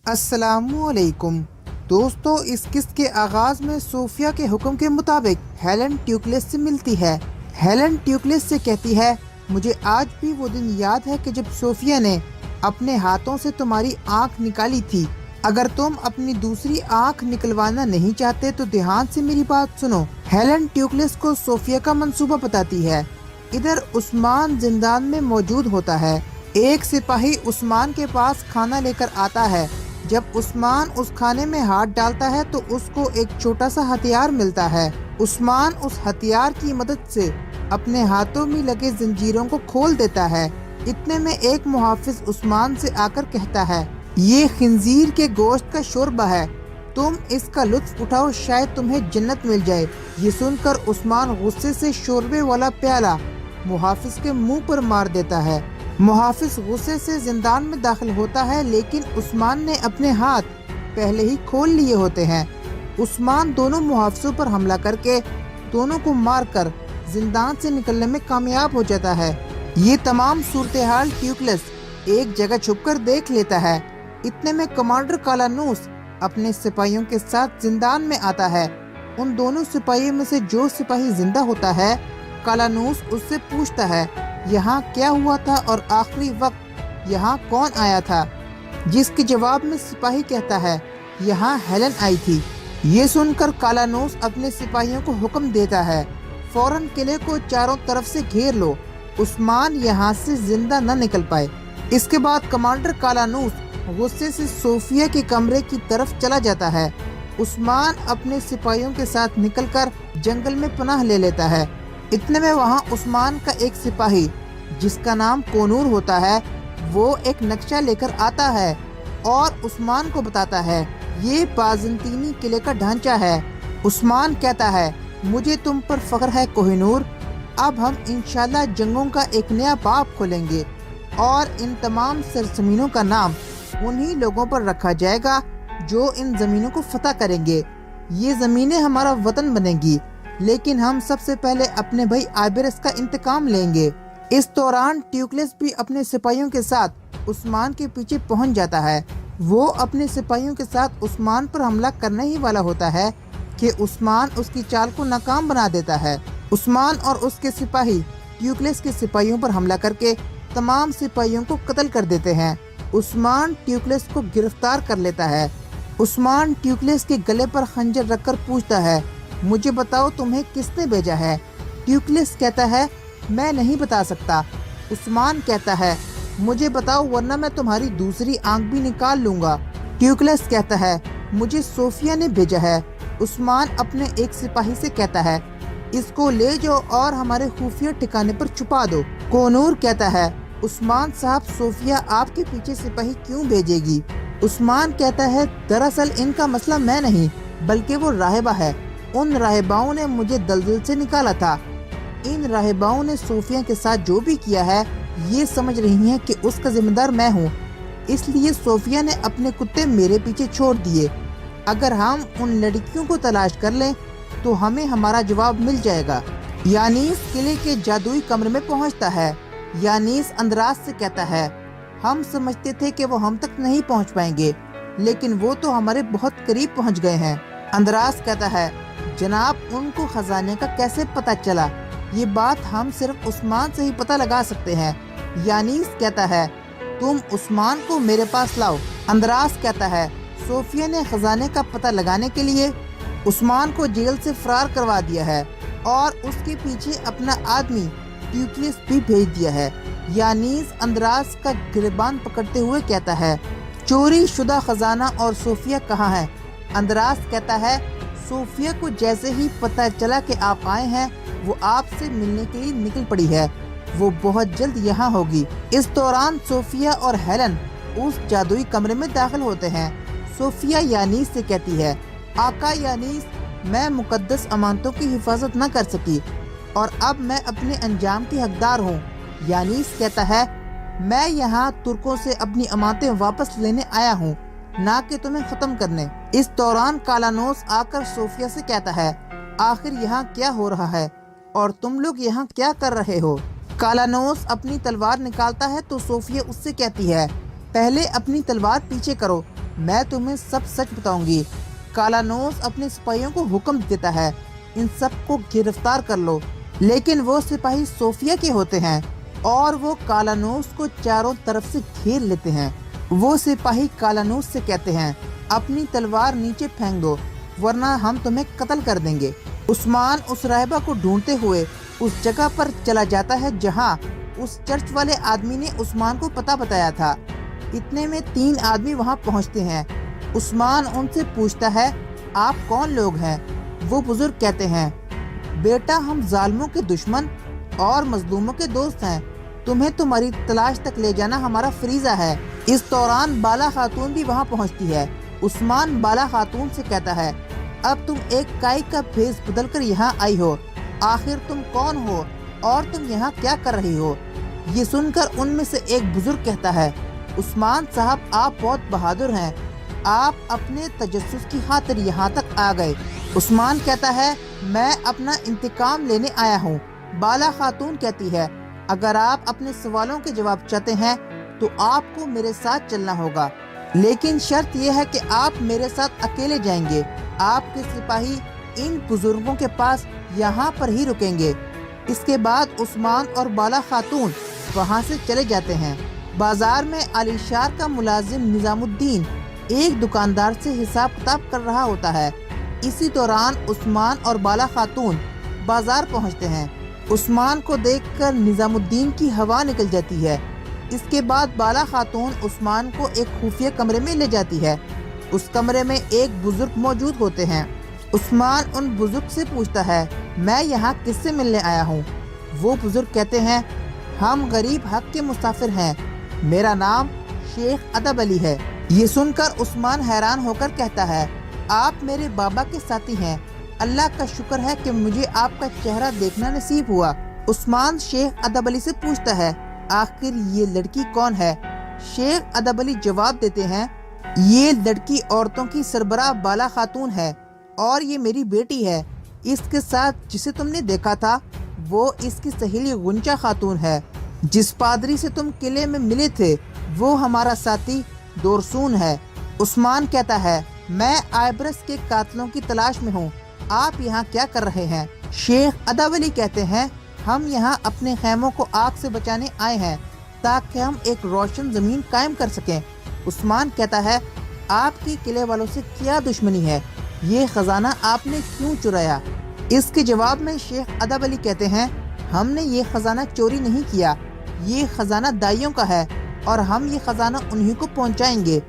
السلام علیکم دوستو، اس قسط کے آغاز میں صوفیہ کے حکم کے مطابق ہیلن ٹیوکلس سے ملتی ہے۔ ہیلن ٹیوکلس سے کہتی ہے، مجھے آج بھی وہ دن یاد ہے کہ جب صوفیہ نے اپنے ہاتھوں سے تمہاری آنکھ نکالی تھی۔ اگر تم اپنی دوسری آنکھ نکلوانا نہیں چاہتے تو دھیان سے میری بات سنو۔ ہیلن ٹیوکلس کو صوفیہ کا منصوبہ بتاتی ہے۔ ادھر عثمان زندان میں موجود ہوتا ہے۔ ایک سپاہی عثمان کے پاس کھانا لے کر آتا ہے۔ جب عثمان اس کھانے میں ہاتھ ڈالتا ہے تو اس کو ایک چھوٹا سا ہتھیار ملتا ہے۔ عثمان اس ہتھیار کی مدد سے اپنے ہاتھوں میں لگے زنجیروں کو کھول دیتا ہے۔ اتنے میں ایک محافظ عثمان سے آ کر کہتا ہے، یہ خنزیر کے گوشت کا شوربہ ہے، تم اس کا لطف اٹھاؤ، شاید تمہیں جنت مل جائے۔ یہ سن کر عثمان غصے سے شوربے والا پیالہ محافظ کے منہ پر مار دیتا ہے۔ محافظ غصے سے زندان میں داخل ہوتا ہے، لیکن عثمان نے اپنے ہاتھ پہلے ہی کھول لیے ہوتے ہیں۔ عثمان دونوں محافظوں پر حملہ کر کے دونوں کو مار کر زندان سے نکلنے میں کامیاب ہو جاتا ہے۔ یہ تمام صورتحال ٹیوکلس ایک جگہ چھپ کر دیکھ لیتا ہے۔ اتنے میں کمانڈر کالانوس اپنے سپاہیوں کے ساتھ زندان میں آتا ہے۔ ان دونوں سپاہیوں میں سے جو سپاہی زندہ ہوتا ہے، کالانوس اس سے پوچھتا ہے، یہاں کیا ہوا تھا اور آخری وقت یہاں کون آیا تھا؟ جس کے جواب میں سپاہی کہتا ہے، یہاں ہیلن آئی تھی۔ یہ سن کر کالانوس اپنے سپاہیوں کو حکم دیتا ہے، فوراً قلعے کو چاروں طرف سے گھیر لو، عثمان یہاں سے زندہ نہ نکل پائے۔ اس کے بعد کمانڈر کالانوس غصے سے صوفیہ کے کمرے کی طرف چلا جاتا ہے۔ عثمان اپنے سپاہیوں کے ساتھ نکل کر جنگل میں پناہ لے لیتا ہے۔ اتنے میں وہاں عثمان کا ایک سپاہی جس کا نام کونور ہوتا ہے، وہ ایک نقشہ لے کر آتا ہے اور عثمان کو بتاتا ہے، یہ بازنطینی قلعے کا ڈھانچہ ہے۔ عثمان کہتا ہے، مجھے تم پر فخر ہے کوہ نور، اب ہم انشاءاللہ جنگوں کا ایک نیا باب کھولیں گے اور ان تمام سرزمینوں کا نام انہی لوگوں پر رکھا جائے گا جو ان زمینوں کو فتح کریں گے۔ یہ زمینیں ہمارا وطن بنیں گی، لیکن ہم سب سے پہلے اپنے بھائی آئبرس کا انتقام لیں گے۔ اس دوران ٹیوکلس بھی اپنے سپاہیوں کے ساتھ عثمان کے پیچھے پہنچ جاتا ہے۔ وہ اپنے سپاہیوں کے ساتھ عثمان پر حملہ کرنے ہی والا ہوتا ہے کہ عثمان اس کی چال کو ناکام بنا دیتا ہے۔ عثمان اور اس کے سپاہی ٹیوکلس کے سپاہیوں پر حملہ کر کے تمام سپاہیوں کو قتل کر دیتے ہیں۔ عثمان ٹیوکلس کو گرفتار کر لیتا ہے۔ عثمان ٹیوکلس کے گلے پر خنجر رکھ کر پوچھتا ہے، مجھے بتاؤ تمہیں کس نے بھیجا ہے؟ ٹیوکلس کہتا ہے، میں نہیں بتا سکتا۔ عثمان کہتا ہے، مجھے بتاؤ ورنہ میں تمہاری دوسری آنکھ بھی نکال لوں گا۔ ٹیوکلس کہتا ہے، مجھے صوفیہ نے بھیجا ہے۔ عثمان اپنے ایک سپاہی سے کہتا ہے، اس کو لے جاؤ اور ہمارے خفیہ ٹھکانے پر چھپا دو۔ کونور کہتا ہے، عثمان صاحب صوفیہ آپ کے پیچھے سپاہی کیوں بھیجے گی؟ عثمان کہتا ہے، دراصل ان کا مسئلہ میں نہیں بلکہ وہ راہبہ ہے۔ ان راہباؤں نے مجھے دلدل سے نکالا تھا۔ ان راہباؤں نے صوفیہ کے ساتھ جو بھی کیا ہے، یہ سمجھ رہی ہیں کہ اس کا ذمہ دار میں ہوں، اس لیے صوفیہ نے اپنے کتے میرے پیچھے چھوڑ دیے۔ اگر ہم ان لڑکیوں کو تلاش کر لیں تو ہمیں ہمارا جواب مل جائے گا۔ یانیس قلعے کے جادوئی کمرے میں پہنچتا ہے۔ یانیس اندراس سے کہتا ہے، ہم سمجھتے تھے کہ وہ ہم تک نہیں پہنچ پائیں گے، لیکن وہ تو ہمارے بہت قریب پہنچ گئے ہیں۔ اندراس کہتا ہے، جناب ان کو خزانے کا کیسے پتہ چلا؟ یہ بات ہم صرف عثمان سے ہی پتہ لگا سکتے ہیں۔ یانیس کہتا ہے، تم عثمان کو میرے پاس لاؤ۔ اندراس کہتا ہے، صوفیہ نے خزانے کا پتہ لگانے کے لیے عثمان کو جیل سے فرار کروا دیا ہے اور اس کے پیچھے اپنا آدمی ٹیوکلس بھی بھیج دیا ہے۔ یانیس اندراس کا گریبان پکڑتے ہوئے کہتا ہے، چوری شدہ خزانہ اور صوفیہ کہاں ہے؟ اندراس کہتا ہے، صوفیہ کو جیسے ہی پتہ چلا کہ آپ آئے ہیں، وہ آپ سے ملنے کے لیے نکل پڑی ہے، وہ بہت جلد یہاں ہوگی۔ اس دوران صوفیہ اور ہیلن اس جادوئی کمرے میں داخل ہوتے ہیں۔ صوفیہ یانیس سے کہتی ہے، آقا یانیس، میں مقدس امانتوں کی حفاظت نہ کر سکی اور اب میں اپنے انجام کی حقدار ہوں۔ یانیس کہتا ہے، میں یہاں ترکوں سے اپنی امانتیں واپس لینے آیا ہوں، نہ کہ تمہیں ختم کرنے۔ اس دوران کالانوس آ کر صوفیہ سے کہتا ہے، آخر یہاں کیا ہو رہا ہے اور تم لوگ یہاں کیا کر رہے ہو؟ کالانوس اپنی تلوار نکالتا ہے تو صوفیہ اس سے کہتی ہے، پہلے اپنی تلوار پیچھے کرو، میں تمہیں سب سچ بتاؤں گی۔ کالانوس اپنے سپاہیوں کو حکم دیتا ہے ان سب کو گرفتار کر لو، لیکن وہ سپاہی صوفیہ کے ہوتے ہیں اور وہ کالانوس کو چاروں طرف سے گھیر لیتے ہیں۔ وہ سپاہی کالانوس سے کہتے ہیں اپنی تلوار نیچے پھینک دو ورنہ ہم تمہیں قتل کر دیں گے۔ عثمان اس راہبہ کو ڈھونڈتے ہوئے اس جگہ پر چلا جاتا ہے جہاں اس چرچ والے آدمی نے عثمان کو پتہ بتایا تھا۔ اتنے میں 3 آدمی وہاں پہنچتے ہیں۔ عثمان ان سے پوچھتا ہے آپ کون لوگ ہیں؟ وہ بزرگ کہتے ہیں بیٹا ہم ظالموں کے دشمن اور مظلوموں کے دوست ہیں، تمہیں تمہاری تلاش تک لے جانا ہمارا فریضہ ہے۔ اس دوران بالا خاتون بھی وہاں پہنچتی ہے۔ عثمان بالا خاتون سے کہتا ہے اب تم ایک کائی کا بھیس بدل کر یہاں آئی ہو، آخر تم کون ہو اور تم یہاں کیا کر رہی ہو؟ یہ سن کر ان میں سے ایک بزرگ کہتا ہے عثمان صاحب آپ بہت بہادر ہیں، آپ اپنے تجسس کی خاطر یہاں تک آ گئے۔ عثمان کہتا ہے میں اپنا انتقام لینے آیا ہوں۔ بالا خاتون کہتی ہے اگر آپ اپنے سوالوں کے جواب چاہتے ہیں تو آپ کو میرے ساتھ چلنا ہوگا، لیکن شرط یہ ہے کہ آپ میرے ساتھ اکیلے جائیں گے۔ آپ کے سپاہی ان بزرگوں کے پاس یہاں پر ہی رکیں گے۔ اس کے بعد عثمان اور بالا خاتون وہاں سے چلے جاتے ہیں۔ بازار میں علی شار کا ملازم نظام الدین ایک دکاندار سے حساب کتاب کر رہا ہوتا ہے۔ اسی دوران عثمان اور بالا خاتون بازار پہنچتے ہیں۔ عثمان کو دیکھ کر نظام الدین کی ہوا نکل جاتی ہے۔ اس کے بعد بالا خاتون عثمان کو ایک خفیہ کمرے میں لے جاتی ہے۔ اس کمرے میں ایک بزرگ موجود ہوتے ہیں۔ عثمان ان بزرگ سے پوچھتا ہے میں یہاں کس سے ملنے آیا ہوں؟ وہ بزرگ کہتے ہیں ہم غریب حق کے مسافر ہیں، میرا نام شیخ ادب علی ہے۔ یہ سن کر عثمان حیران ہو کر کہتا ہے آپ میرے بابا کے ساتھی ہیں، اللہ کا شکر ہے کہ مجھے آپ کا چہرہ دیکھنا نصیب ہوا۔ عثمان شیخ ادب علی سے پوچھتا ہے آخر یہ لڑکی کون ہے؟ شیخ ادب علی جواب دیتے ہیں یہ لڑکی عورتوں کی سربراہ بالا خاتون ہے اور یہ میری بیٹی ہے۔ اس کے ساتھ جسے تم نے دیکھا تھا وہ اس کی سہیلی غنچہ خاتون ہے۔ جس پادری سے تم قلعے میں ملے تھے وہ ہمارا ساتھی دورسون ہے۔ عثمان کہتا ہے میں آئبرس کے قاتلوں کی تلاش میں ہوں، آپ یہاں کیا کر رہے ہیں؟ شیخ ادب علی کہتے ہیں ہم یہاں اپنے خیموں کو آگ سے بچانے آئے ہیں تاکہ ہم ایک روشن زمین قائم کر سکیں۔ عثمان کہتا ہے آپ کی قلعے والوں سے کیا دشمنی ہے؟ یہ خزانہ آپ نے کیوں چرایا؟ اس کے جواب میں شیخ ادب علی کہتے ہیں ہم نے یہ خزانہ چوری نہیں کیا، یہ خزانہ دائیوں کا ہے اور ہم یہ خزانہ انہی کو پہنچائیں گے۔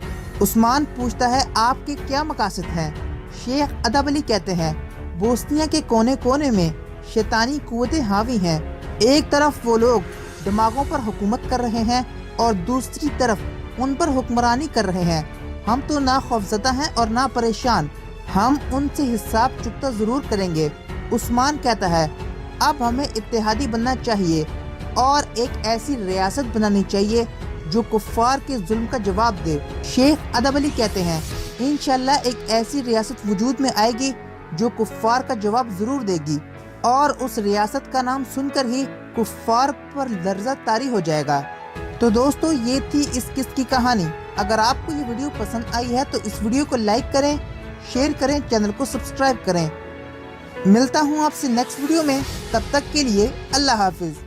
عثمان پوچھتا ہے آپ کے کیا مقاصد ہیں؟ شیخ ادب علی کہتے ہیں بوسنیا کے کونے کونے میں شیطانی قوتیں حاوی ہیں، ایک طرف وہ لوگ دماغوں پر حکومت کر رہے ہیں اور دوسری طرف ان پر حکمرانی کر رہے ہیں۔ ہم تو نہ خوفزدہ ہیں اور نہ پریشان، ہم ان سے حساب چکتا ضرور کریں گے۔ عثمان کہتا ہے اب ہمیں اتحادی بننا چاہیے اور ایک ایسی ریاست بنانی چاہیے جو کفار کے ظلم کا جواب دے۔ شیخ ادب علی کہتے ہیں انشاءاللہ ایک ایسی ریاست وجود میں آئے گی جو کفار کا جواب ضرور دے گی، اور اس ریاست کا نام سن کر ہی کفار پر لرزہ طاری ہو جائے گا۔ تو دوستو یہ تھی اس قسط کی کہانی۔ اگر آپ کو یہ ویڈیو پسند آئی ہے تو اس ویڈیو کو لائک کریں، شیئر کریں، چینل کو سبسکرائب کریں۔ ملتا ہوں آپ سے نیکسٹ ویڈیو میں، تب تک کے لیے اللہ حافظ۔